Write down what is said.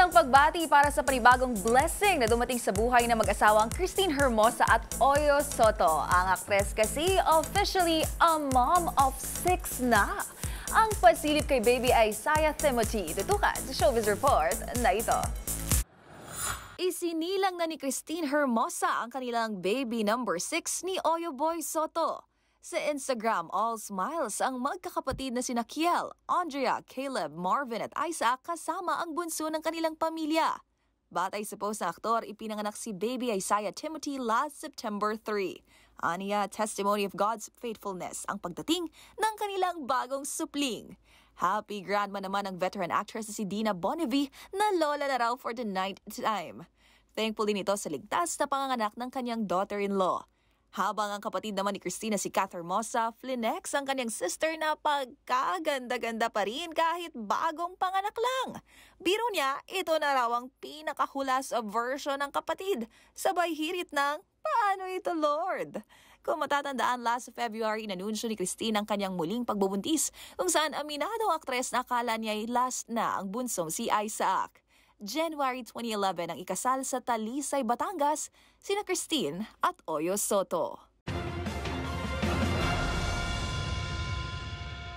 Isang pagbati para sa panibagong blessing na dumating sa buhay ng mag-asawang Christine Hermosa at Oyo Soto. Ang aktres kasi officially a mom of 6 na. Ang pasilip kay baby Isaiah Timothy. Tutukan sa Showbiz Report na ito. Isinilang na ni Christine Hermosa ang kanilang baby number 6 ni Oyo Boy Soto. Sa Instagram, all smiles ang magkakapatid na sina Kiel, Andrea, Caleb, Marvin at Isaac kasama ang bunso ng kanilang pamilya. Batay sa post ng aktor, ipinanganak si baby Isaiah Timothy last September 3. Aniya, testimony of God's faithfulness ang pagdating ng kanilang bagong supling. Happy grandma naman ang veteran actress na si Dina Bonnevie na lola na raw for the ninth time. Thankful din ito sa ligtas na panganganak ng kanyang daughter-in-law. Habang ang kapatid naman ni Christina si Kath Hermosa, flinex ang kanyang sister na pagkaganda-ganda pa rin kahit bagong panganak lang. Biro niya, ito na raw ang pinakahulas version ng kapatid. Sabay hirit ng, paano ito Lord? Kung matatandaan, last February, inanunsyo ni Christine ang kanyang muling pagbubuntis kung saan aminado ang aktres na akala niya ay last na ang bunsong si Isaac. January 2011 ang ikasal sa Talisay, Batangas, sina Christine at Oyo Soto.